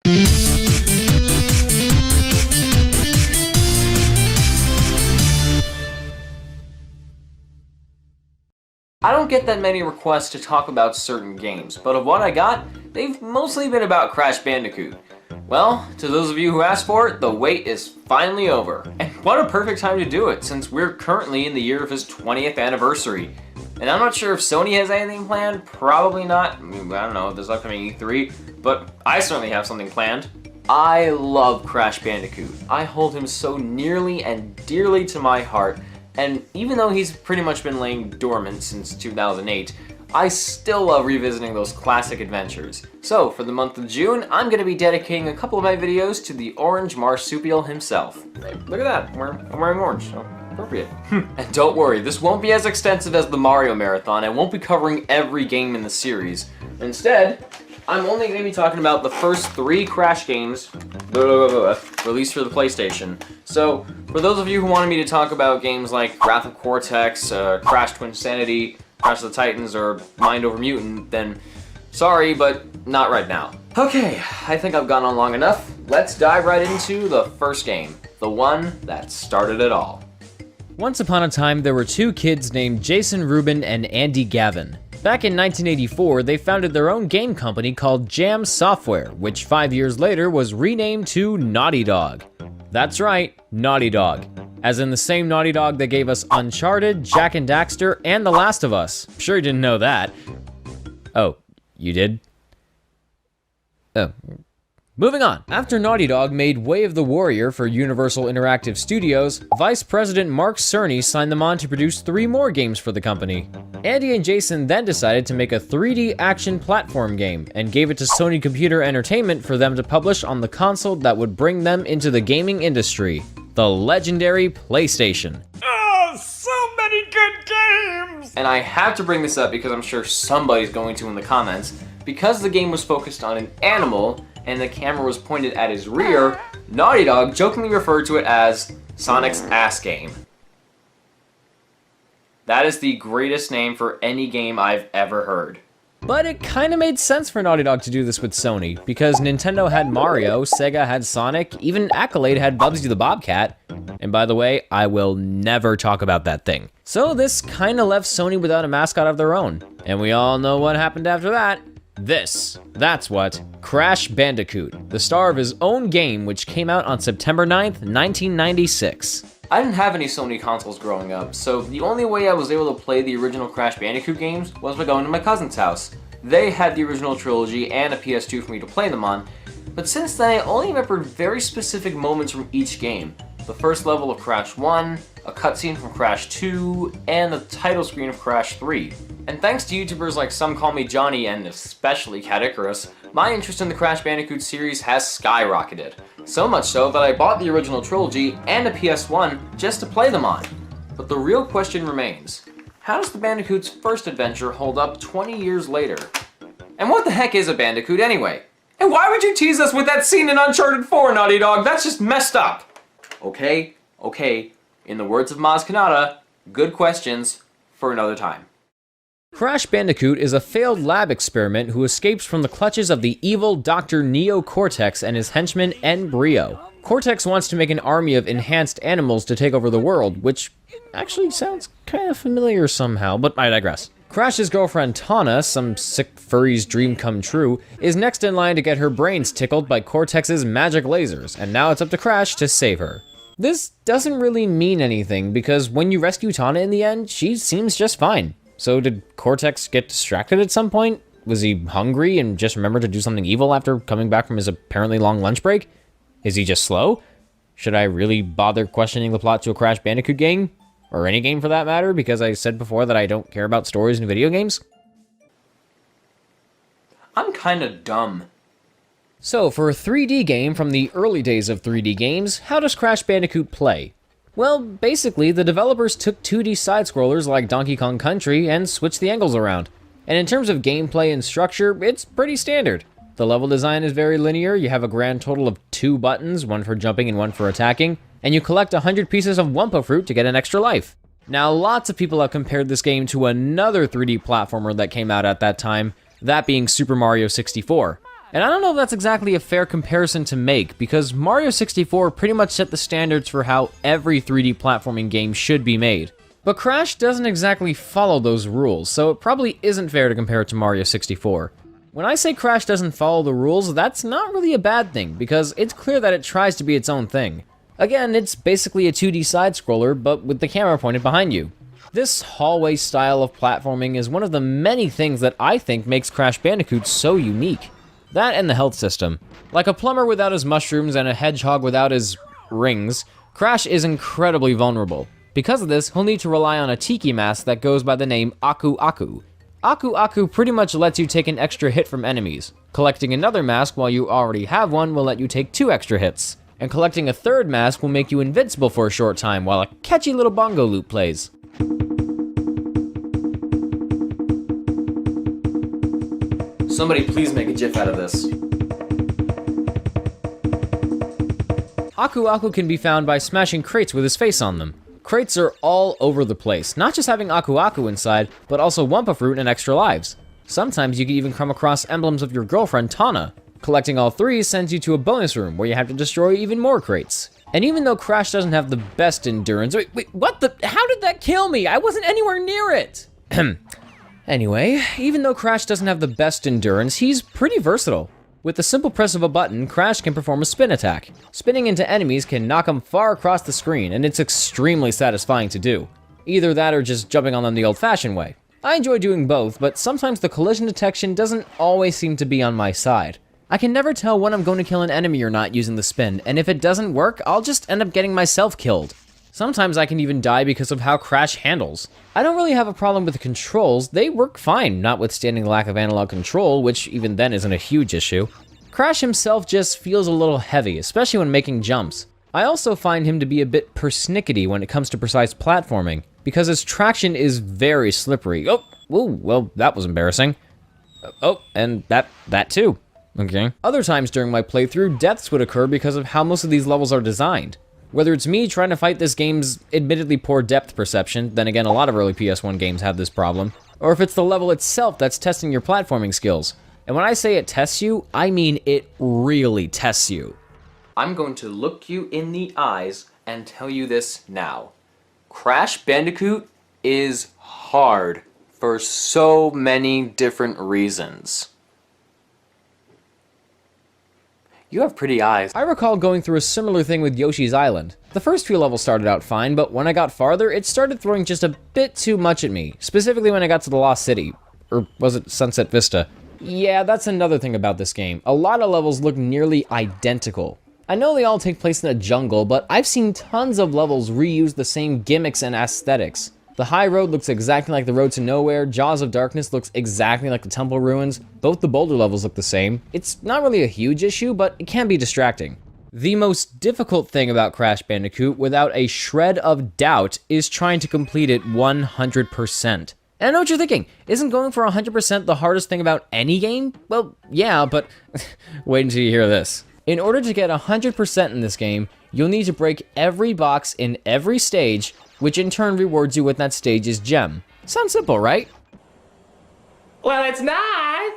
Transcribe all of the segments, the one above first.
I don't get that many requests to talk about certain games, but of what I got, they've mostly been about Crash Bandicoot. Well, to those of you who asked for it, the wait is finally over. And what a perfect time to do it, since we're currently in the year of his 20th anniversary. And I'm not sure if Sony has anything planned, probably not. I mean, I don't know, this upcoming E3, but I certainly have something planned. I love Crash Bandicoot. I hold him so nearly and dearly to my heart, and even though he's pretty much been laying dormant since 2008, I still love revisiting those classic adventures. So, for the month of June, I'm going to be dedicating a couple of my videos to the orange marsupial himself. Hey, look at that, I'm wearing orange, so appropriate. And don't worry, this won't be as extensive as the Mario Marathon. I won't be covering every game in the series. Instead, I'm only going to be talking about the first 3 Crash games released for the PlayStation. So, for those of you who wanted me to talk about games like Wrath of Cortex, Crash Twinsanity, Crash of the Titans, or Mind Over Mutant, then sorry, but not right now. Okay, I think I've gone on long enough. Let's dive right into the first game, the one that started it all. Once upon a time, there were 2 kids named Jason Rubin and Andy Gavin. Back in 1984, they founded their own game company called Jam Software, which 5 years later was renamed to Naughty Dog. That's right, Naughty Dog. As in the same Naughty Dog that gave us Uncharted, Jak and Daxter, and The Last of Us. Sure you didn't know that. Oh, you did? Oh. Moving on. After Naughty Dog made Way of the Warrior for Universal Interactive Studios, Vice President Mark Cerny signed them on to produce 3 more games for the company. Andy and Jason then decided to make a 3D action platform game, and gave it to Sony Computer Entertainment for them to publish on the console that would bring them into the gaming industry, the legendary PlayStation. Oh, so many good games! And I have to bring this up because I'm sure somebody's going to in the comments. Because the game was focused on an animal, and the camera was pointed at his rear, Naughty Dog jokingly referred to it as Sonic's ass game. That is the greatest name for any game I've ever heard. But it kinda made sense for Naughty Dog to do this with Sony, because Nintendo had Mario, Sega had Sonic, even Accolade had Bubsy the Bobcat. And by the way, I will never talk about that thing. So this kinda left Sony without a mascot of their own. And we all know what happened after that. That's what, Crash Bandicoot, the star of his own game, which came out on September 9th, 1996. I didn't have any Sony consoles growing up, so the only way I was able to play the original Crash Bandicoot games was by going to my cousin's house. They had the original Trilogy and a PS2 for me to play them on, but since then I only remember very specific moments from each game. The first level of Crash 1, a cutscene from Crash 2, and the title screen of Crash 3. And thanks to YouTubers like Some Call Me Johnny and especially Cat Icarus, my interest in the Crash Bandicoot series has skyrocketed. So much so that I bought the original Trilogy and a PS1 just to play them on. But the real question remains, how does the Bandicoot's first adventure hold up 20 years later? And what the heck is a Bandicoot anyway? And why would you tease us with that scene in Uncharted 4, Naughty Dog? That's just messed up! Okay, in the words of Maz Kanata, good questions for another time. Crash Bandicoot is a failed lab experiment who escapes from the clutches of the evil Dr. Neo Cortex and his henchman N. Brio. Cortex wants to make an army of enhanced animals to take over the world, which actually sounds kind of familiar somehow, but I digress. Crash's girlfriend Tana, some sick furry's dream come true, is next in line to get her brains tickled by Cortex's magic lasers, and now it's up to Crash to save her. This doesn't really mean anything, because when you rescue Tana in the end, she seems just fine. So did Cortex get distracted at some point? Was he hungry and just remembered to do something evil after coming back from his apparently long lunch break? Is he just slow? Should I really bother questioning the plot to a Crash Bandicoot game? Or any game for that matter, because I said before that I don't care about stories in video games? I'm kinda dumb. So for a 3D game from the early days of 3D games, how does Crash Bandicoot play? Well, basically, the developers took 2D side-scrollers like Donkey Kong Country and switched the angles around. And in terms of gameplay and structure, it's pretty standard. The level design is very linear, you have a grand total of 2 buttons, one for jumping and one for attacking, and you collect 100 pieces of Wumpa Fruit to get an extra life. Now, lots of people have compared this game to another 3D platformer that came out at that time, that being Super Mario 64. And I don't know if that's exactly a fair comparison to make, because Mario 64 pretty much set the standards for how every 3D platforming game should be made. But Crash doesn't exactly follow those rules, so it probably isn't fair to compare it to Mario 64. When I say Crash doesn't follow the rules, that's not really a bad thing, because it's clear that it tries to be its own thing. Again, it's basically a 2D side-scroller, but with the camera pointed behind you. This hallway style of platforming is one of the many things that I think makes Crash Bandicoot so unique. That and the health system. Like a plumber without his mushrooms and a hedgehog without his rings, Crash is incredibly vulnerable. Because of this, he'll need to rely on a tiki mask that goes by the name Aku Aku. Aku Aku pretty much lets you take an extra hit from enemies. Collecting another mask while you already have one will let you take 2 extra hits. And collecting a third mask will make you invincible for a short time while a catchy little bongo loop plays. Somebody please make a GIF out of this. Aku Aku can be found by smashing crates with his face on them. Crates are all over the place, not just having Aku Aku inside, but also Wumpa Fruit and extra lives. Sometimes you can even come across emblems of your girlfriend, Tana. Collecting all 3 sends you to a bonus room where you have to destroy even more crates. And even though Crash doesn't have the best endurance... Wait, what the... How did that kill me? I wasn't anywhere near it! Anyway, even though Crash doesn't have the best endurance, he's pretty versatile. With the simple press of a button, Crash can perform a spin attack. Spinning into enemies can knock them far across the screen, and it's extremely satisfying to do. Either that or just jumping on them the old-fashioned way. I enjoy doing both, but sometimes the collision detection doesn't always seem to be on my side. I can never tell when I'm going to kill an enemy or not using the spin, and if it doesn't work, I'll just end up getting myself killed. Sometimes I can even die because of how Crash handles. I don't really have a problem with the controls, they work fine, notwithstanding the lack of analog control, which even then isn't a huge issue. Crash himself just feels a little heavy, especially when making jumps. I also find him to be a bit persnickety when it comes to precise platforming, because his traction is very slippery. Oh, ooh, well, that was embarrassing. Oh, and that too. Okay. Other times during my playthrough, deaths would occur because of how most of these levels are designed. Whether it's me trying to fight this game's admittedly poor depth perception, then again a lot of early PS1 games have this problem, or if it's the level itself that's testing your platforming skills. And when I say it tests you, I mean it really tests you. I'm going to look you in the eyes and tell you this now. Crash Bandicoot is hard for so many different reasons. You have pretty eyes. I recall going through a similar thing with Yoshi's Island. The first few levels started out fine, but when I got farther, it started throwing just a bit too much at me, specifically when I got to the Lost City. Or was it Sunset Vista? Yeah, that's another thing about this game. A lot of levels look nearly identical. I know they all take place in a jungle, but I've seen tons of levels reuse the same gimmicks and aesthetics. The High Road looks exactly like the Road to Nowhere, Jaws of Darkness looks exactly like the Temple Ruins, both the boulder levels look the same. It's not really a huge issue, but it can be distracting. The most difficult thing about Crash Bandicoot, without a shred of doubt, is trying to complete it 100%. And I know what you're thinking, isn't going for 100% the hardest thing about any game? Well, yeah, but wait until you hear this. In order to get 100% in this game, you'll need to break every box in every stage, which in turn rewards you with that stage's gem. Sounds simple, right? Well, it's not.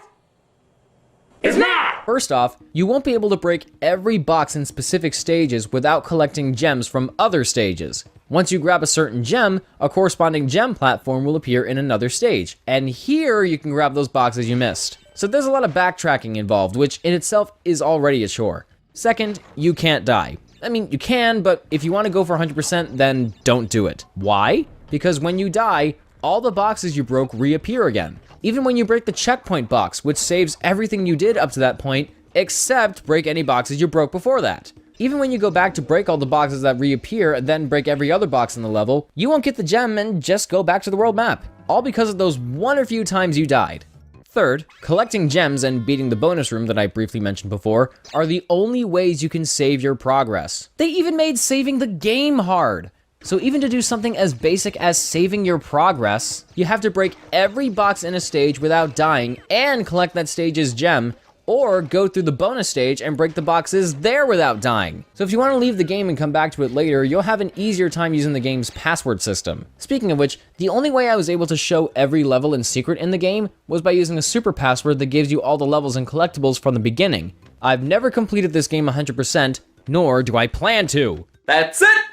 It's not. First off, you won't be able to break every box in specific stages without collecting gems from other stages. Once you grab a certain gem, a corresponding gem platform will appear in another stage, and here you can grab those boxes you missed. So there's a lot of backtracking involved, which in itself is already a chore. Second, you can't die. I mean, you can, but if you want to go for 100%, then don't do it. Why? Because when you die, all the boxes you broke reappear again. Even when you break the checkpoint box, which saves everything you did up to that point, except break any boxes you broke before that. Even when you go back to break all the boxes that reappear and then break every other box in the level, you won't get the gem and just go back to the world map. All because of those one or few times you died. Third, collecting gems and beating the bonus room that I briefly mentioned before are the only ways you can save your progress. They even made saving the game hard. So even to do something as basic as saving your progress, you have to break every box in a stage without dying and collect that stage's gem, or go through the bonus stage and break the boxes there without dying. So if you want to leave the game and come back to it later, you'll have an easier time using the game's password system. Speaking of which, the only way I was able to show every level and secret in the game was by using a super password that gives you all the levels and collectibles from the beginning. I've never completed this game 100%, nor do I plan to. That's it!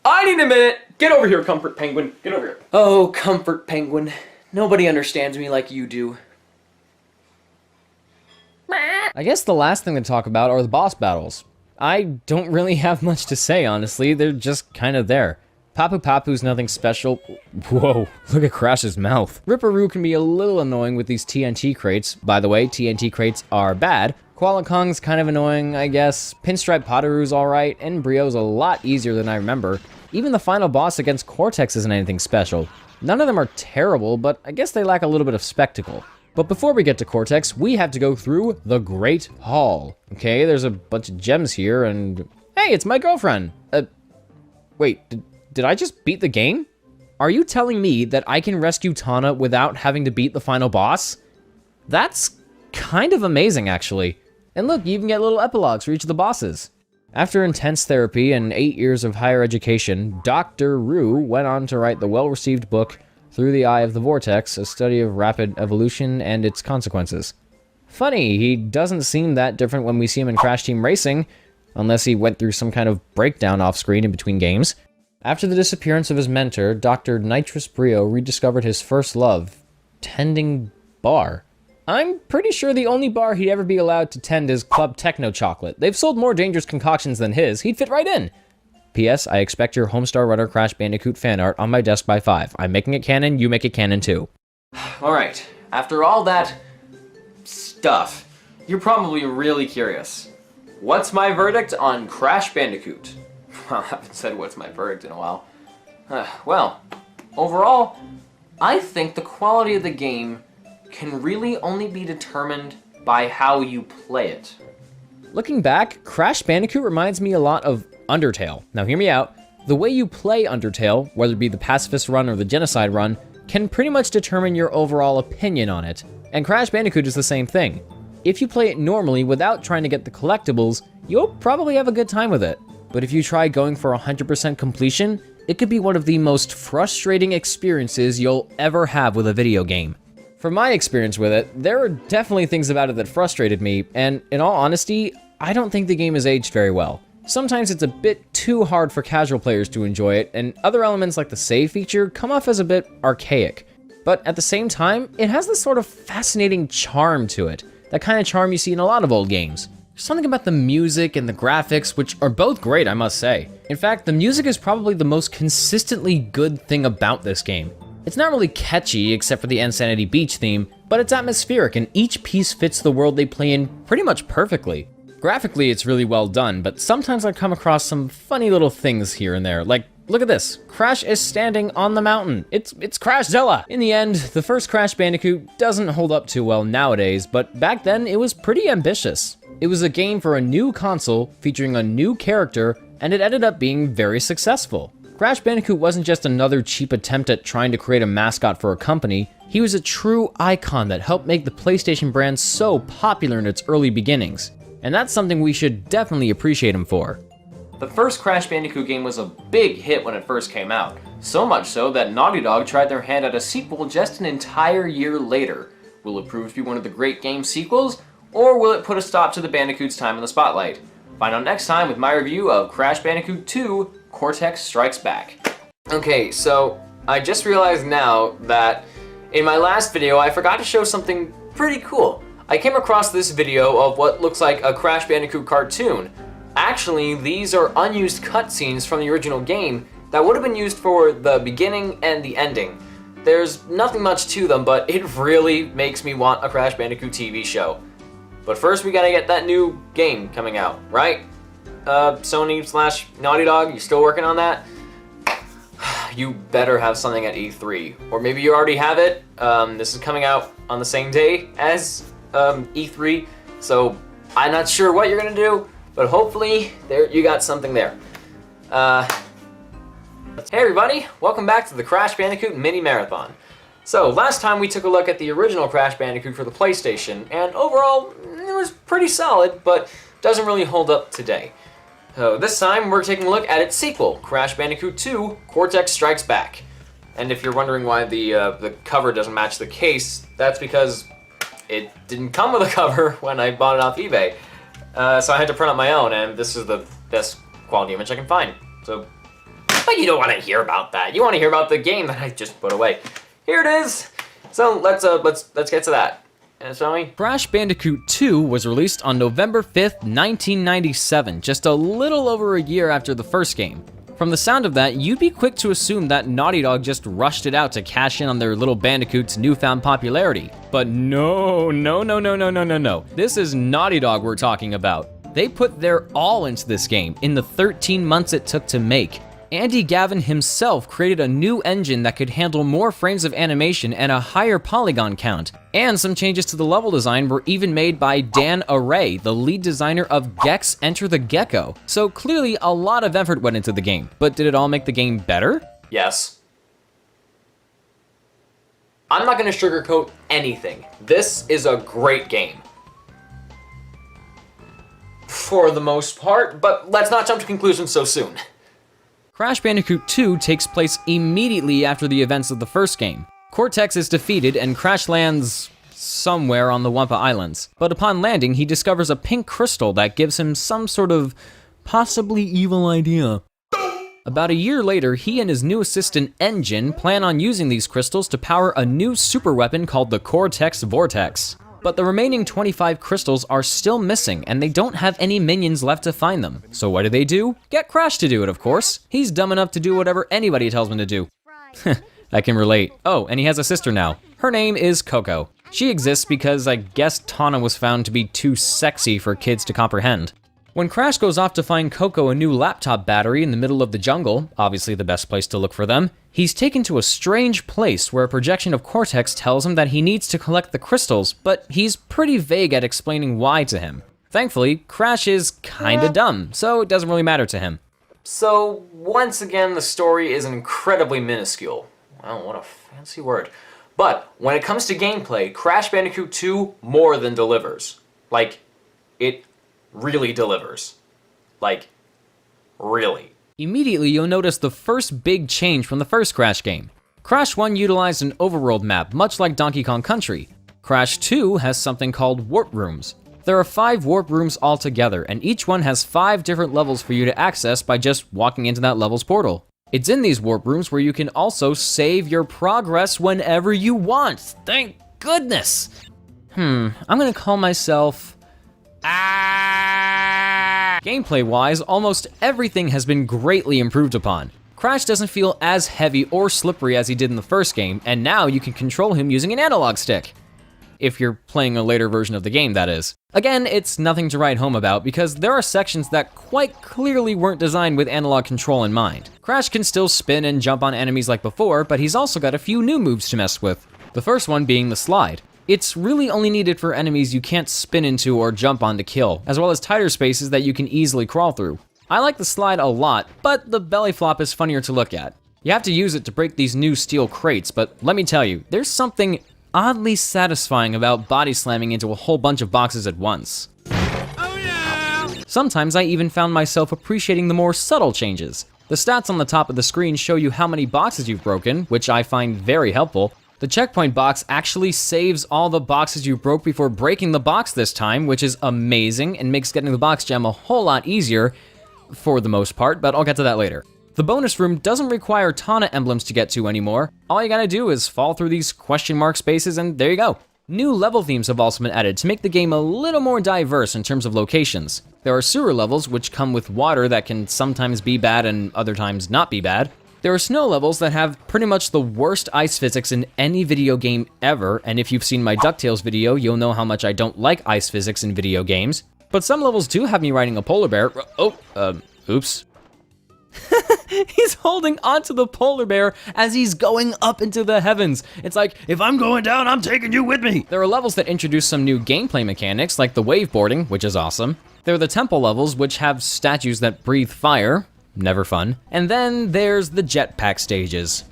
I need a minute! Get over here, Comfort Penguin. Get over here. Oh, Comfort Penguin. Nobody understands me like you do. I guess the last thing to talk about are the boss battles. I don't really have much to say, honestly. They're just kind of there. Papu Papu's nothing special. Whoa, look at Crash's mouth. Ripperoo can be a little annoying with these TNT crates. By the way, TNT crates are bad. Koala Kong's kind of annoying, I guess. Pinstripe Potaroo's alright, and Brio's a lot easier than I remember. Even the final boss against Cortex isn't anything special. None of them are terrible, but I guess they lack a little bit of spectacle. But before we get to Cortex, we have to go through the Great Hall. Okay, there's a bunch of gems here, and... Hey, it's my girlfriend! Wait, did I just beat the game? Are you telling me that I can rescue Tana without having to beat the final boss? That's kind of amazing, actually. And look, you even get little epilogues for each of the bosses. After intense therapy and 8 years of higher education, Dr. Roo went on to write the well-received book, Through the Eye of the Vortex, a study of rapid evolution and its consequences. Funny, he doesn't seem that different when we see him in Crash Team Racing, unless he went through some kind of breakdown off-screen in between games. After the disappearance of his mentor, Dr. Nitrous Brio rediscovered his first love, tending bar. I'm pretty sure the only bar he'd ever be allowed to tend is Club Techno Chocolate. They've sold more dangerous concoctions than his. He'd fit right in. P.S. I expect your Homestar Runner Crash Bandicoot fan art on my desk by 5. I'm making it canon, you make it canon too. Alright, after all that stuff, you're probably really curious. What's my verdict on Crash Bandicoot? Well, I haven't said what's my verdict in a while. Well, overall, I think the quality of the game can really only be determined by how you play it. Looking back, Crash Bandicoot reminds me a lot of Undertale. Now hear me out. The way you play Undertale, whether it be the Pacifist run or the Genocide run, can pretty much determine your overall opinion on it. And Crash Bandicoot is the same thing. If you play it normally without trying to get the collectibles, you'll probably have a good time with it. But if you try going for 100% completion, it could be one of the most frustrating experiences you'll ever have with a video game. From my experience with it, there are definitely things about it that frustrated me, and in all honesty, I don't think the game has aged very well. Sometimes it's a bit too hard for casual players to enjoy it, and other elements like the save feature come off as a bit archaic. But at the same time, it has this sort of fascinating charm to it, that kind of charm you see in a lot of old games. There's something about the music and the graphics, which are both great, I must say. In fact, the music is probably the most consistently good thing about this game. It's not really catchy, except for the Insanity Beach theme, but it's atmospheric and each piece fits the world they play in pretty much perfectly. Graphically, it's really well done, but sometimes I come across some funny little things here and there, like, look at this. Crash is standing on the mountain. It's Crashzilla! In the end, the first Crash Bandicoot doesn't hold up too well nowadays, but back then it was pretty ambitious. It was a game for a new console, featuring a new character, and it ended up being very successful. Crash Bandicoot wasn't just another cheap attempt at trying to create a mascot for a company, he was a true icon that helped make the PlayStation brand so popular in its early beginnings. And that's something we should definitely appreciate him for. The first Crash Bandicoot game was a big hit when it first came out, so much so that Naughty Dog tried their hand at a sequel just an entire year later. Will it prove to be one of the great game sequels, or will it put a stop to the Bandicoot's time in the spotlight? Find out next time with my review of Crash Bandicoot 2, Cortex Strikes Back. Okay, so I just realized now that in my last video I forgot to show something pretty cool. I came across this video of what looks like a Crash Bandicoot cartoon. Actually, these are unused cutscenes from the original game that would have been used for the beginning and the ending. There's nothing much to them, but it really makes me want a Crash Bandicoot TV show. But first we gotta get that new game coming out, right? Sony/Naughty Dog, you still working on that? You better have something at E3. Or maybe you already have it. This is coming out on the same day as E3, so I'm not sure what you're gonna do, but hopefully you got something there. Hey everybody, welcome back to the Crash Bandicoot Mini Marathon. So last time we took a look at the original Crash Bandicoot for the PlayStation, and overall, it was pretty solid, but doesn't really hold up today. So this time we're taking a look at its sequel, Crash Bandicoot 2: Cortex Strikes Back. And if you're wondering why the cover doesn't match the case, that's because it didn't come with a cover when I bought it off eBay. So I had to print out my own, and this is the best quality image I can find. So, but you don't want to hear about that. You want to hear about the game that I just put away. Here it is. So let's get to that. Shall we? Crash Bandicoot 2 was released on November 5th, 1997, just a little over a year after the first game. From the sound of that, you'd be quick to assume that Naughty Dog just rushed it out to cash in on their little Bandicoot's newfound popularity. But no. This is Naughty Dog we're talking about. They put their all into this game in the 13 months it took to make. Andy Gavin himself created a new engine that could handle more frames of animation and a higher polygon count. And some changes to the level design were even made by Dan Array, the lead designer of Gex Enter the Gecko. So clearly a lot of effort went into the game, but did it all make the game better? Yes. I'm not gonna sugarcoat anything. This is a great game. For the most part, but let's not jump to conclusions so soon. Crash Bandicoot 2 takes place immediately after the events of the first game. Cortex is defeated and Crash lands somewhere on the Wumpa Islands. But upon landing, he discovers a pink crystal that gives him some sort of possibly evil idea. About a year later, he and his new assistant, Engine, plan on using these crystals to power a new super weapon called the Cortex Vortex. But the remaining 25 crystals are still missing, and they don't have any minions left to find them. So what do? Get Crash to do it, of course. He's dumb enough to do whatever anybody tells him to do. I can relate. Oh, and he has a sister now. Her name is Coco. She exists because I guess Tawna was found to be too sexy for kids to comprehend. When Crash goes off to find Coco a new laptop battery in the middle of the jungle, obviously the best place to look for them, he's taken to a strange place where a projection of Cortex tells him that he needs to collect the crystals, but he's pretty vague at explaining why to him. Thankfully, Crash is kinda dumb, so it doesn't really matter to him. So, once again, the story is incredibly minuscule. Well, what a fancy word. But, when it comes to gameplay, Crash Bandicoot 2 more than delivers. Like, it really delivers. Like, really. Immediately, you'll notice the first big change from the first Crash game. Crash 1 utilized an overworld map, much like Donkey Kong Country. Crash 2 has something called warp rooms. There are 5 warp rooms altogether, and each one has 5 different levels for you to access by just walking into that level's portal. It's in these warp rooms where you can also save your progress whenever you want. Thank goodness! I'm gonna call myself... Gameplay-wise, almost everything has been greatly improved upon. Crash doesn't feel as heavy or slippery as he did in the first game, and now you can control him using an analog stick. If you're playing a later version of the game, that is. Again, it's nothing to write home about because there are sections that quite clearly weren't designed with analog control in mind. Crash can still spin and jump on enemies like before, but he's also got a few new moves to mess with. The first one being the slide. It's really only needed for enemies you can't spin into or jump on to kill, as well as tighter spaces that you can easily crawl through. I like the slide a lot, but the belly flop is funnier to look at. You have to use it to break these new steel crates, but let me tell you, there's something oddly satisfying about body slamming into a whole bunch of boxes at once. Oh yeah! Sometimes I even found myself appreciating the more subtle changes. The stats on the top of the screen show you how many boxes you've broken, which I find very helpful. The checkpoint box actually saves all the boxes you broke before breaking the box this time, which is amazing and makes getting the box gem a whole lot easier, for the most part, but I'll get to that later. The bonus room doesn't require Tawna emblems to get to anymore. All you gotta do is fall through these question mark spaces and there you go. New level themes have also been added to make the game a little more diverse in terms of locations. There are sewer levels which come with water that can sometimes be bad and other times not be bad. There are snow levels that have pretty much the worst ice physics in any video game ever, and if you've seen my DuckTales video, you'll know how much I don't like ice physics in video games. But some levels do have me riding a polar bear. Oops. He's holding onto the polar bear as he's going up into the heavens. It's like, if I'm going down, I'm taking you with me. There are levels that introduce some new gameplay mechanics, like the waveboarding, which is awesome. There are the temple levels, which have statues that breathe fire. Never fun. And then there's the jetpack stages.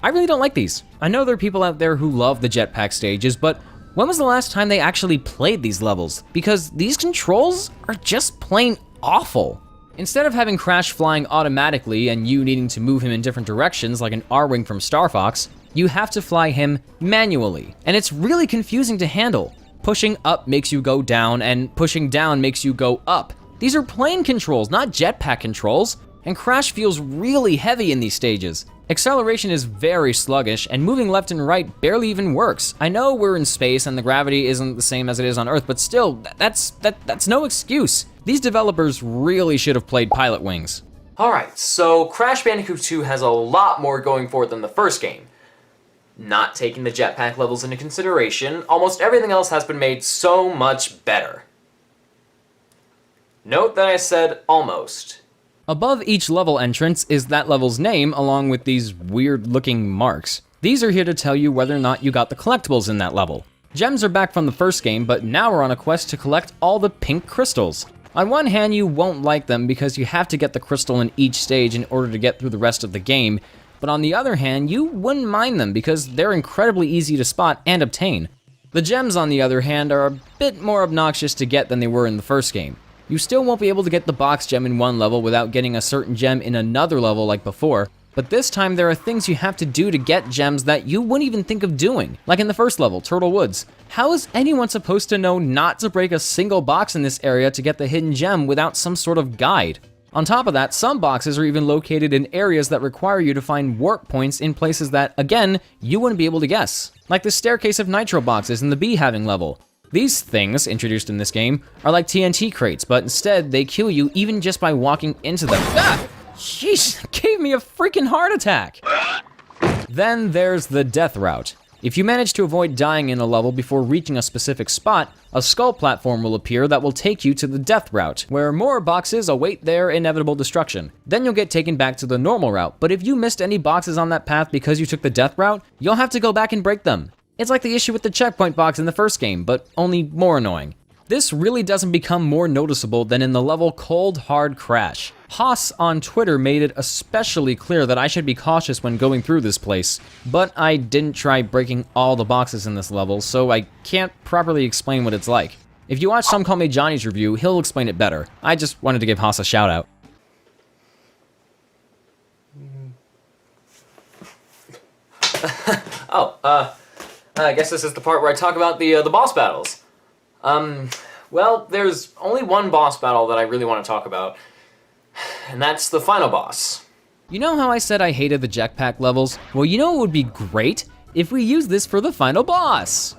I really don't like these. I know there are people out there who love the jetpack stages, but When was the last time they actually played these levels? Because these controls are just plain awful. Instead of having Crash flying automatically and you needing to move him in different directions like an R-Wing from Star Fox, you have to fly him manually, and it's really confusing to handle. Pushing up makes you go down, and pushing down makes you go up. These are plane controls, not jetpack controls, and Crash feels really heavy in these stages. Acceleration is very sluggish, and moving left and right barely even works. I know we're in space and the gravity isn't the same as it is on Earth, but still, that's no excuse. These developers really should have played Pilot Wings. Alright, so Crash Bandicoot 2 has a lot more going for it than the first game. Not taking the jetpack levels into consideration, almost everything else has been made so much better. Note that I said almost. Above each level entrance is that level's name, along with these weird-looking marks. These are here to tell you whether or not you got the collectibles in that level. Gems are back from the first game, but now we're on a quest to collect all the pink crystals. On one hand, you won't like them because you have to get the crystal in each stage in order to get through the rest of the game, but on the other hand, you wouldn't mind them because they're incredibly easy to spot and obtain. The gems, on the other hand, are a bit more obnoxious to get than they were in the first game. You still won't be able to get the box gem in one level without getting a certain gem in another level like before, but this time there are things you have to do to get gems that you wouldn't even think of doing, like in the first level, Turtle Woods. How is anyone supposed to know not to break a single box in this area to get the hidden gem without some sort of guide? On top of that, some boxes are even located in areas that require you to find warp points in places that, again, you wouldn't be able to guess, like the Staircase of Nitro boxes in the Bee Having level. These things, introduced in this game, are like TNT crates, but instead they kill you even just by walking into them. Ah! Jeez, gave me a freaking heart attack! Then there's the death route. If you manage to avoid dying in a level before reaching a specific spot, a skull platform will appear that will take you to the death route, where more boxes await their inevitable destruction. Then you'll get taken back to the normal route, but if you missed any boxes on that path because you took the death route, you'll have to go back and break them. It's like the issue with the checkpoint box in the first game, but only more annoying. This really doesn't become more noticeable than in the level Cold Hard Crash. Haas on Twitter made it especially clear that I should be cautious when going through this place, but I didn't try breaking all the boxes in this level, so I can't properly explain what it's like. If you watch Some Call Me Johnny's review, he'll explain it better. I just wanted to give Haas a shout out. I guess this is the part where I talk about the boss battles. Well, there's only one boss battle that I really want to talk about, and that's the final boss. You know how I said I hated the jetpack levels? Well, you know what would be great? If we use this for the final boss.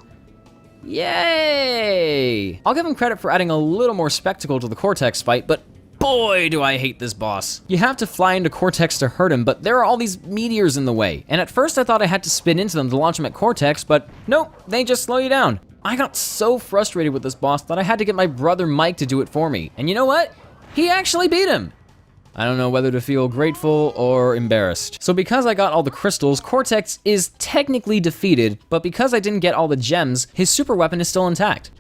Yay! I'll give him credit for adding a little more spectacle to the Cortex fight, but boy, do I hate this boss. You have to fly into Cortex to hurt him, but there are all these meteors in the way, and at first I thought I had to spin into them to launch him at Cortex, but nope, they just slow you down. I got so frustrated with this boss that I had to get my brother Mike to do it for me, and you know what? He actually beat him! I don't know whether to feel grateful or embarrassed. So because I got all the crystals, Cortex is technically defeated, but because I didn't get all the gems, his super weapon is still intact.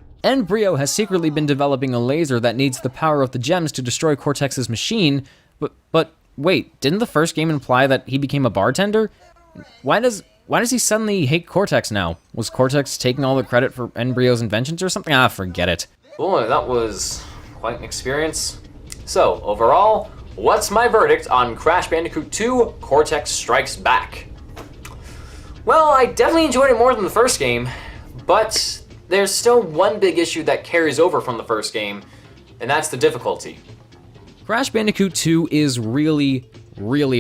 Brio has secretly been developing a laser that needs the power of the gems to destroy Cortex's machine, but wait, didn't the first game imply that he became a bartender? Why does he suddenly hate Cortex now? Was Cortex taking all the credit for Brio's inventions or something? Ah, forget it. Boy, that was quite an experience. So, overall, what's my verdict on Crash Bandicoot 2 Cortex Strikes Back? Well, I definitely enjoyed it more than the first game, but there's still one big issue that carries over from the first game, and that's the difficulty. Crash Bandicoot 2 is really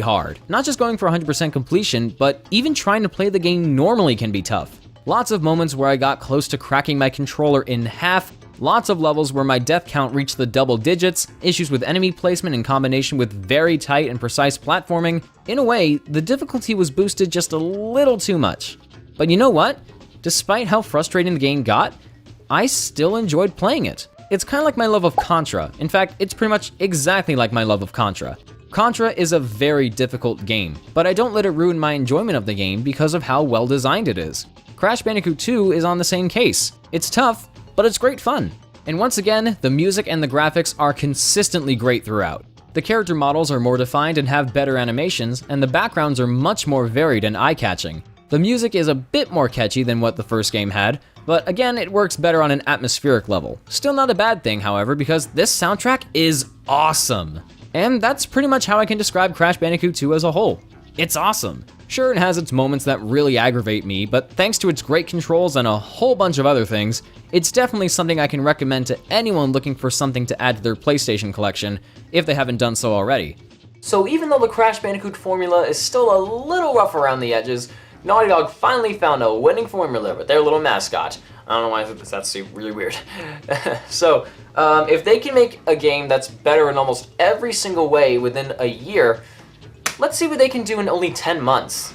hard. Not just going for 100% completion, but even trying to play the game normally can be tough. Lots of moments where I got close to cracking my controller in half, lots of levels where my death count reached the double digits, issues with enemy placement in combination with very tight and precise platforming. In a way, the difficulty was boosted just a little too much. But you know what? Despite how frustrating the game got, I still enjoyed playing it. It's kind of like my love of Contra. In fact, it's pretty much exactly like my love of Contra. Contra is a very difficult game, but I don't let it ruin my enjoyment of the game because of how well designed it is. Crash Bandicoot 2 is on the same case. It's tough, but it's great fun. And once again, the music and the graphics are consistently great throughout. The character models are more defined and have better animations, and the backgrounds are much more varied and eye-catching. The music is a bit more catchy than what the first game had, but again, it works better on an atmospheric level. Still not a bad thing, however, because this soundtrack is awesome. And that's pretty much how I can describe Crash Bandicoot 2 as a whole. It's awesome. Sure, it has its moments that really aggravate me, but thanks to its great controls and a whole bunch of other things, it's definitely something I can recommend to anyone looking for something to add to their PlayStation collection, if they haven't done so already. So even though the Crash Bandicoot formula is still a little rough around the edges, Naughty Dog finally found a winning formula with their little mascot. I don't know why I think that's really weird. So, if they can make a game that's better in almost every single way within a year, let's see what they can do in only 10 months.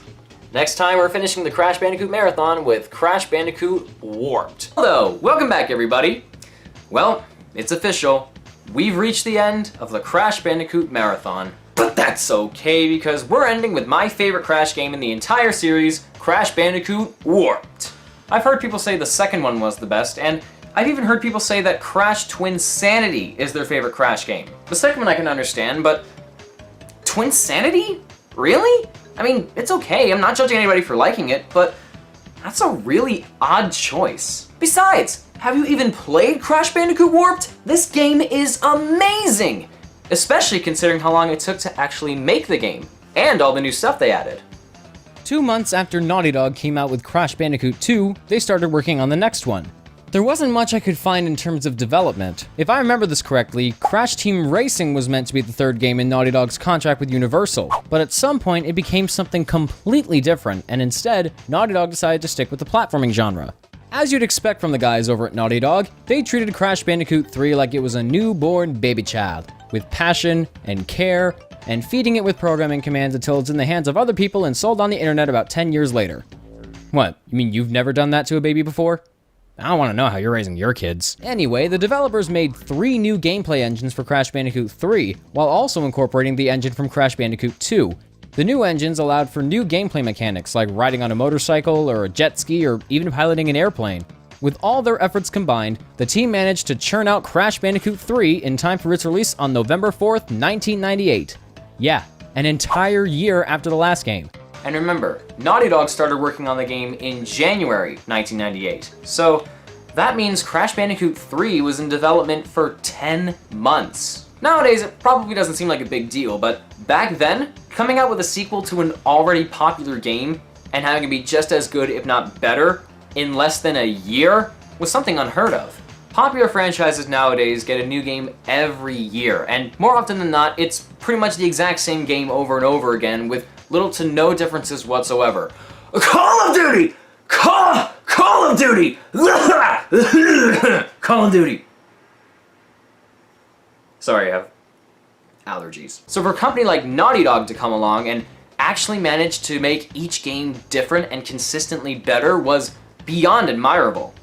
Next time, we're finishing the Crash Bandicoot Marathon with Crash Bandicoot Warped. Hello, welcome back everybody. Well, it's official. We've reached the end of the Crash Bandicoot Marathon. But that's okay, because we're ending with my favorite Crash game in the entire series, Crash Bandicoot Warped. I've heard people say the second one was the best, and I've even heard people say that Crash Twinsanity is their favorite Crash game. The second one I can understand, but Twinsanity? Really? I mean, it's okay, I'm not judging anybody for liking it, but that's a really odd choice. Besides, have you even played Crash Bandicoot Warped? This game is amazing! Especially considering how long it took to actually make the game, and all the new stuff they added. 2 months after Naughty Dog came out with Crash Bandicoot 2, they started working on the next one. There wasn't much I could find in terms of development. If I remember this correctly, Crash Team Racing was meant to be the third game in Naughty Dog's contract with Universal, but at some point it became something completely different, and instead, Naughty Dog decided to stick with the platforming genre. As you'd expect from the guys over at Naughty Dog, they treated Crash Bandicoot 3 like it was a newborn baby child, with passion and care, and feeding it with programming commands until it's in the hands of other people and sold on the internet about 10 years later. What, you mean you've never done that to a baby before? I don't want to know how you're raising your kids. Anyway, the developers made 3 new gameplay engines for Crash Bandicoot 3, while also incorporating the engine from Crash Bandicoot 2. The new engines allowed for new gameplay mechanics like riding on a motorcycle or a jet ski or even piloting an airplane. With all their efforts combined, the team managed to churn out Crash Bandicoot 3 in time for its release on November 4th, 1998. Yeah, an entire year after the last game. And remember, Naughty Dog started working on the game in January 1998, so that means Crash Bandicoot 3 was in development for 10 months. Nowadays, it probably doesn't seem like a big deal, but back then, coming out with a sequel to an already popular game and having it be just as good, if not better, in less than a year was something unheard of. Popular franchises nowadays get a new game every year, and more often than not, it's pretty much the exact same game over and over again with little to no differences whatsoever. Call of Duty! Call of Duty! Call of Duty! Sorry, I have allergies. So for a company like Naughty Dog to come along and actually manage to make each game different and consistently better was beyond admirable.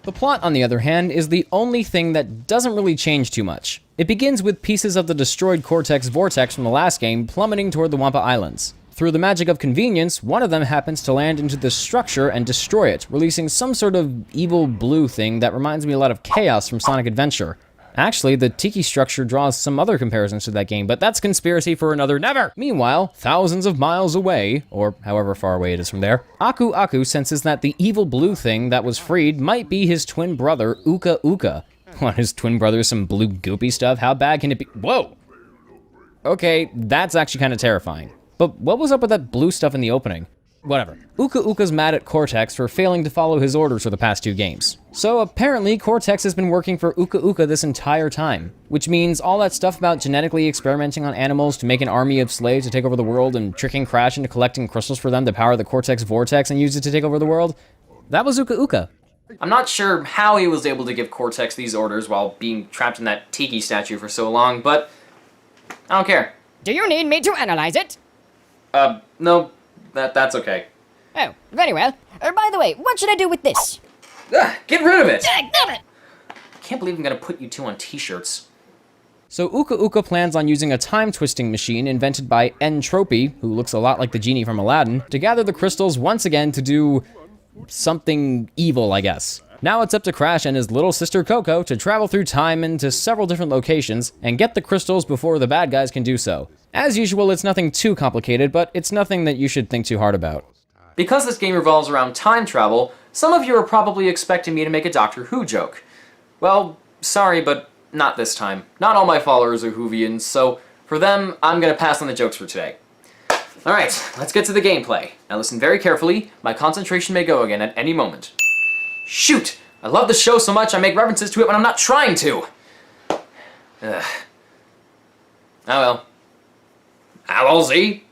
The plot, on the other hand, is the only thing that doesn't really change too much. It begins with pieces of the destroyed Cortex Vortex from the last game plummeting toward the Wampa Islands. Through the magic of convenience, one of them happens to land into the structure and destroy it, releasing some sort of evil blue thing that reminds me a lot of Chaos from Sonic Adventure. Actually, the Tiki structure draws some other comparisons to that game, but that's conspiracy for another never! Meanwhile, thousands of miles away, or however far away it is from there, Aku Aku senses that the evil blue thing that was freed might be his twin brother, Uka Uka. What, his twin brother is some blue goopy stuff? How bad can it be? Whoa! Okay, that's actually kind of terrifying. But what was up with that blue stuff in the opening? Whatever. Uka Uka's mad at Cortex for failing to follow his orders for the past 2 games. So apparently Cortex has been working for Uka Uka this entire time, which means all that stuff about genetically experimenting on animals to make an army of slaves to take over the world and tricking Crash into collecting crystals for them to power the Cortex Vortex and use it to take over the world, that was Uka Uka. I'm not sure how he was able to give Cortex these orders while being trapped in that Tiki statue for so long, but I don't care. Do you need me to analyze it? No, that's okay. Oh, very well. By the way, what should I do with this? Ugh, get rid of it! Damn it! I can't believe I'm gonna put you 2 on t-shirts. So Uka Uka plans on using a time-twisting machine invented by Entropy, who looks a lot like the genie from Aladdin, to gather the crystals once again to do something evil, I guess. Now it's up to Crash and his little sister Coco to travel through time into several different locations and get the crystals before the bad guys can do so. As usual, it's nothing too complicated, but it's nothing that you should think too hard about. Because this game revolves around time travel, some of you are probably expecting me to make a Doctor Who joke. Well, sorry, but not this time. Not all my followers are Whovians, so for them, I'm gonna pass on the jokes for today. Alright, let's get to the gameplay. Now listen very carefully, my concentration may go again at any moment. Shoot! I love the show so much I make references to it when I'm not trying to! Ugh. Oh well. I'll see.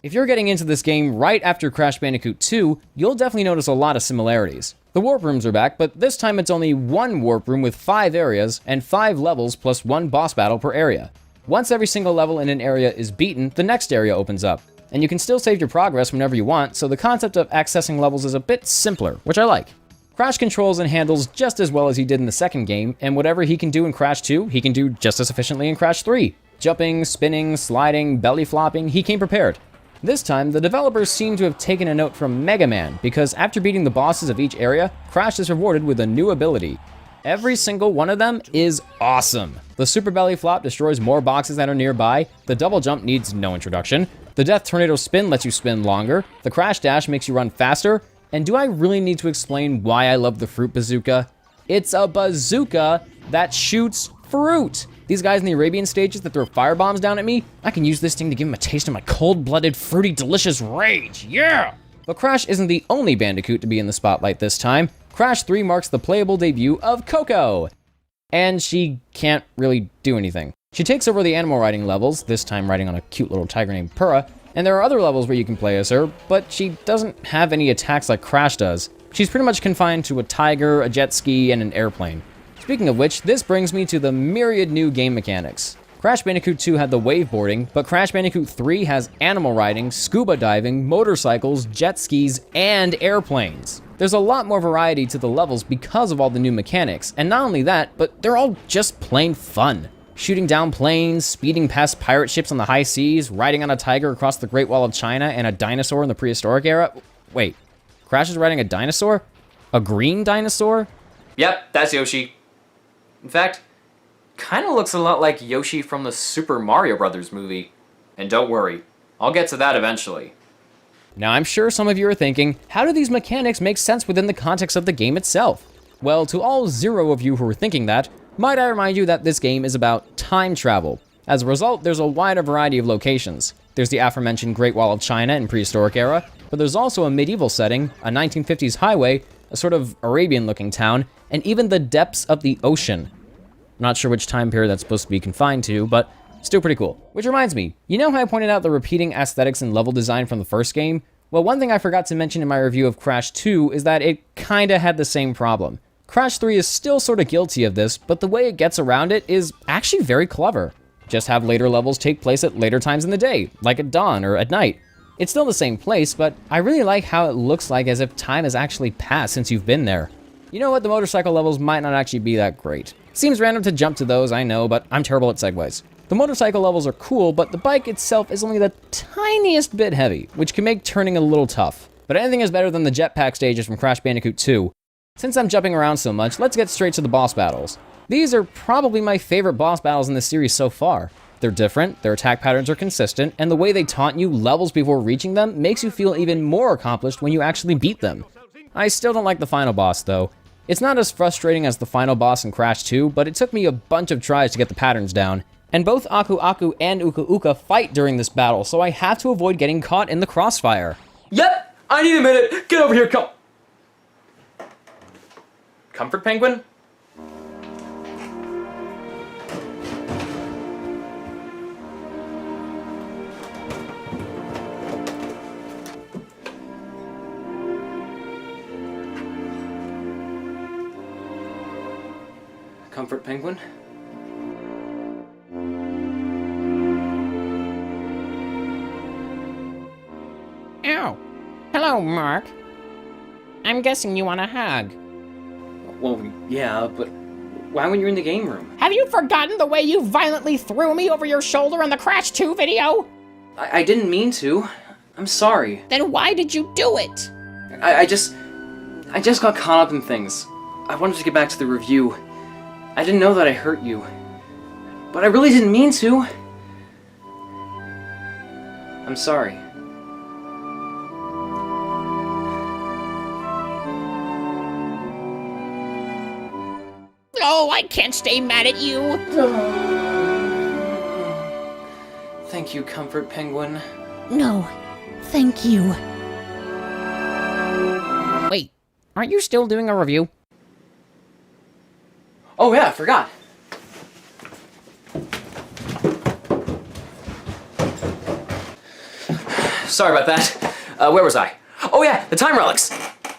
If you're getting into this game right after Crash Bandicoot 2, you'll definitely notice a lot of similarities. The warp rooms are back, but this time it's only one warp room with 5 areas and 5 levels plus 1 boss battle per area. Once every single level in an area is beaten, the next area opens up. And you can still save your progress whenever you want, so the concept of accessing levels is a bit simpler, which I like. Crash controls and handles just as well as he did in the second game, and whatever he can do in Crash 2, he can do just as efficiently in Crash 3. Jumping, spinning, sliding, belly flopping, he came prepared. This time, the developers seem to have taken a note from Mega Man, because after beating the bosses of each area, Crash is rewarded with a new ability. Every single one of them is awesome. The Super Belly Flop destroys more boxes that are nearby, the Double Jump needs no introduction, the Death Tornado Spin lets you spin longer, the Crash Dash makes you run faster, and do I really need to explain why I love the Fruit Bazooka? It's a bazooka that shoots fruit! These guys in the Arabian stages that throw firebombs down at me, I can use this thing to give them a taste of my cold-blooded, fruity, delicious rage, yeah! But Crash isn't the only Bandicoot to be in the spotlight this time. Crash 3 marks the playable debut of Coco! And she can't really do anything. She takes over the animal riding levels, this time riding on a cute little tiger named Purah, and there are other levels where you can play as her, but she doesn't have any attacks like Crash does. She's pretty much confined to a tiger, a jet ski, and an airplane. Speaking of which, this brings me to the myriad new game mechanics. Crash Bandicoot 2 had the waveboarding, but Crash Bandicoot 3 has animal riding, scuba diving, motorcycles, jet skis, and airplanes. There's a lot more variety to the levels because of all the new mechanics, and not only that, but they're all just plain fun. Shooting down planes, speeding past pirate ships on the high seas, riding on a tiger across the Great Wall of China, and a dinosaur in the prehistoric era. Wait, Crash is riding a dinosaur? A green dinosaur? Yep, that's Yoshi. In fact, kinda looks a lot like Yoshi from the Super Mario Bros. Movie. And don't worry, I'll get to that eventually. Now I'm sure some of you are thinking, how do these mechanics make sense within the context of the game itself? Well, to all 0 of you who are thinking that, might I remind you that this game is about time travel. As a result, there's a wider variety of locations. There's the aforementioned Great Wall of China in prehistoric era, but there's also a medieval setting, a 1950s highway, a sort of Arabian-looking town, and even the depths of the ocean. I'm not sure which time period that's supposed to be confined to, but still pretty cool. Which reminds me, you know how I pointed out the repeating aesthetics and level design from the first game? Well, one thing I forgot to mention in my review of Crash 2 is that it kinda had the same problem. Crash 3 is still sorta guilty of this, but the way it gets around it is actually very clever. Just have later levels take place at later times in the day, like at dawn or at night. It's still the same place, but I really like how it looks like as if time has actually passed since you've been there. You know what, the motorcycle levels might not actually be that great. Seems random to jump to those, I know, but I'm terrible at segues. The motorcycle levels are cool, but the bike itself is only the tiniest bit heavy, which can make turning a little tough. But anything is better than the jetpack stages from Crash Bandicoot 2. Since I'm jumping around so much, let's get straight to the boss battles. These are probably my favorite boss battles in this series so far. They're different, their attack patterns are consistent, and the way they taunt you levels before reaching them makes you feel even more accomplished when you actually beat them. I still don't like the final boss though. It's not as frustrating as the final boss in Crash 2, but it took me a bunch of tries to get the patterns down. And both Aku Aku and Uka Uka fight during this battle, so I have to avoid getting caught in the crossfire. Yep! I need a minute! Get over here, come! Comfort Penguin? Comfort Penguin? Oh, hello, Mark. I'm guessing you want a hug. Well, yeah, but why when you're in the game room? Have you forgotten the way you violently threw me over your shoulder in the Crash 2 video? I didn't mean to. I'm sorry. Then why did you do it? I just got caught up in things. I wanted to get back to the review. I didn't know that I hurt you. But I really didn't mean to. I'm sorry. No, I can't stay mad at you. Thank you, Comfort Penguin. No, thank you. Wait, aren't you still doing a review? Oh yeah, I forgot. Sorry about that. Where was I? Oh yeah, the time relics!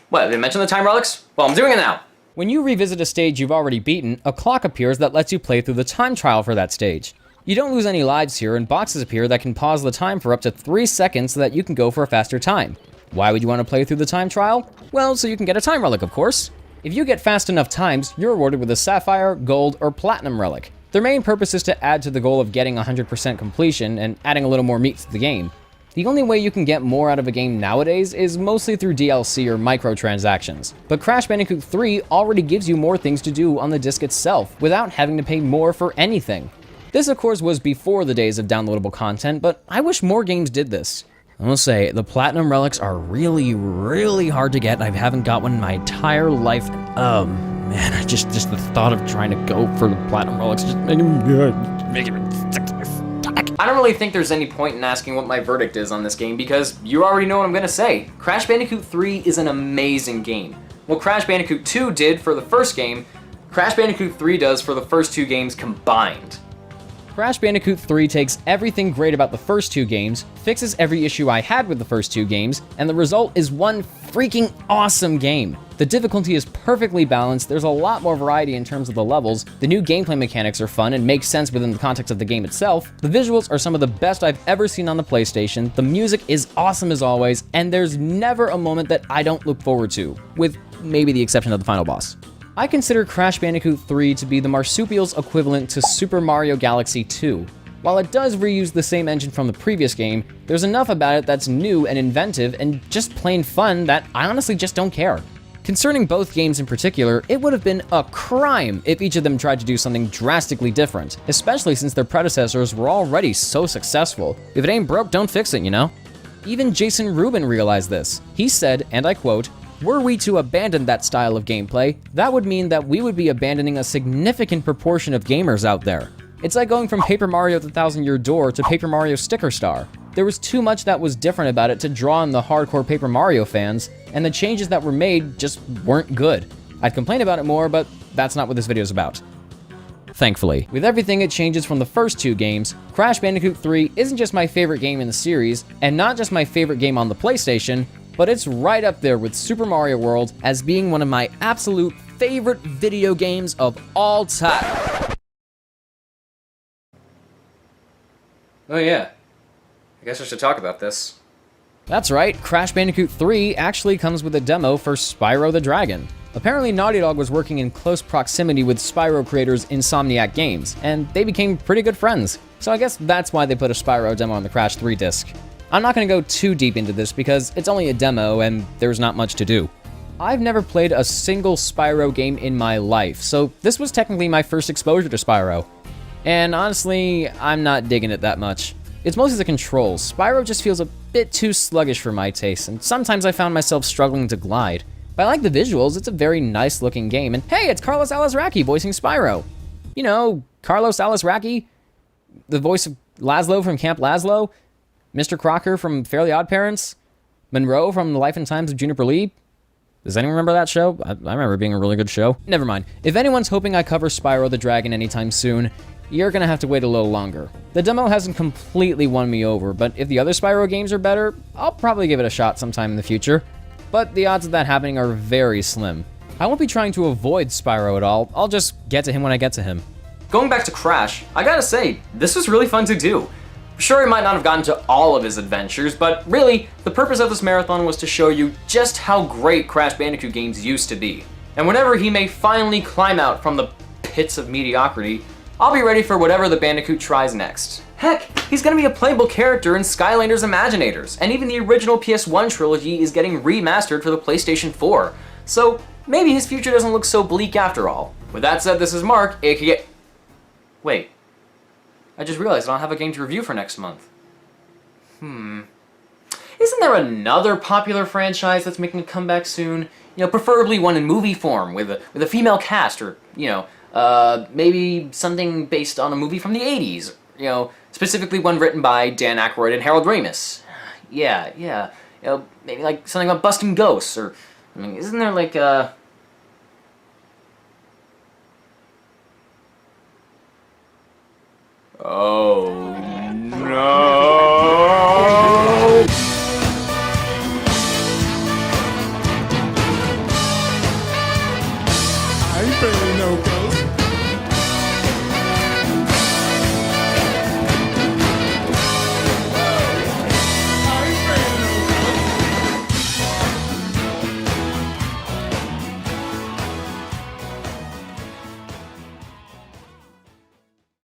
What, did I mention the time relics? Well, I'm doing it now. When you revisit a stage you've already beaten, a clock appears that lets you play through the time trial for that stage. You don't lose any lives here, and boxes appear that can pause the time for up to 3 seconds so that you can go for a faster time. Why would you want to play through the time trial? Well, so you can get a time relic, of course. If you get fast enough times, you're rewarded with a sapphire, gold, or platinum relic. Their main purpose is to add to the goal of getting 100% completion and adding a little more meat to the game. The only way you can get more out of a game nowadays is mostly through DLC or microtransactions, but Crash Bandicoot 3 already gives you more things to do on the disc itself without having to pay more for anything. This of course was before the days of downloadable content, but I wish more games did this. I will say, the platinum relics are really hard to get. I haven't got one in my entire life. Man, just the thought of trying to go for the platinum relics just making me sick to my stomach. I don't really think there's any point in asking what my verdict is on this game because you already know what I'm gonna say. Crash Bandicoot 3 is an amazing game. What Crash Bandicoot 2 did for the first game, Crash Bandicoot 3 does for the first 2 games combined. Crash Bandicoot 3 takes everything great about the first 2 games, fixes every issue I had with the first 2 games, and the result is one freaking awesome game. The difficulty is perfectly balanced, there's a lot more variety in terms of the levels, the new gameplay mechanics are fun and make sense within the context of the game itself, the visuals are some of the best I've ever seen on the PlayStation, the music is awesome as always, and there's never a moment that I don't look forward to, with maybe the exception of the final boss. I consider Crash Bandicoot 3 to be the marsupial's equivalent to Super Mario Galaxy 2. While it does reuse the same engine from the previous game, there's enough about it that's new and inventive and just plain fun that I honestly just don't care. Concerning both games in particular, it would have been a crime if each of them tried to do something drastically different, especially since their predecessors were already so successful. If it ain't broke, don't fix it, you know? Even Jason Rubin realized this. He said, and I quote, "Were we to abandon that style of gameplay, that would mean that we would be abandoning a significant proportion of gamers out there. It's like going from Paper Mario the Thousand Year Door to Paper Mario Sticker Star. There was too much that was different about it to draw in the hardcore Paper Mario fans, and the changes that were made just weren't good. I'd complain about it more, but that's not what this video is about." Thankfully, with everything it changes from the first 2 games, Crash Bandicoot 3 isn't just my favorite game in the series, and not just my favorite game on the PlayStation, but it's right up there with Super Mario World as being one of my absolute favorite video games of all time. Oh yeah, I guess I should talk about this. That's right, Crash Bandicoot 3 actually comes with a demo for Spyro the Dragon. Apparently Naughty Dog was working in close proximity with Spyro creators Insomniac Games, and they became pretty good friends. So I guess that's why they put a Spyro demo on the Crash 3 disc. I'm not going to go too deep into this because it's only a demo and there's not much to do. I've never played a single Spyro game in my life, so this was technically my first exposure to Spyro. And honestly, I'm not digging it that much. It's mostly the controls. Spyro just feels a bit too sluggish for my taste, and sometimes I found myself struggling to glide. But I like the visuals, it's a very nice looking game, and hey, it's Carlos Alazraqui voicing Spyro. You know, Carlos Alazraqui, the voice of Laszlo from Camp Laszlo, Mr. Crocker from Fairly Odd Parents, Monroe from The Life and Times of Juniper Lee. Does anyone remember that show? I remember it being a really good show. Never mind. If anyone's hoping I cover Spyro the Dragon anytime soon, you're gonna have to wait a little longer. The demo hasn't completely won me over, but if the other Spyro games are better, I'll probably give it a shot sometime in the future. But the odds of that happening are very slim. I won't be trying to avoid Spyro at all, I'll just get to him when I get to him. Going back to Crash, I gotta say, this was really fun to do. Sure, he might not have gotten to all of his adventures, but really, the purpose of this marathon was to show you just how great Crash Bandicoot games used to be. And whenever he may finally climb out from the pits of mediocrity, I'll be ready for whatever the Bandicoot tries next. Heck, he's gonna be a playable character in Skylanders Imaginators, and even the original PS1 trilogy is getting remastered for the PlayStation 4. So maybe his future doesn't look so bleak after all. With that said, this is Mark, aka... Wait. I just realized I don't have a game to review for next month. Isn't there another popular franchise that's making a comeback soon? You know, preferably one in movie form with a female cast or, you know, Maybe something based on a movie from the 80s. You know, specifically one written by Dan Aykroyd and Harold Ramis. Yeah. You know, maybe like something about busting ghosts, or I mean, isn't there like a... Oh,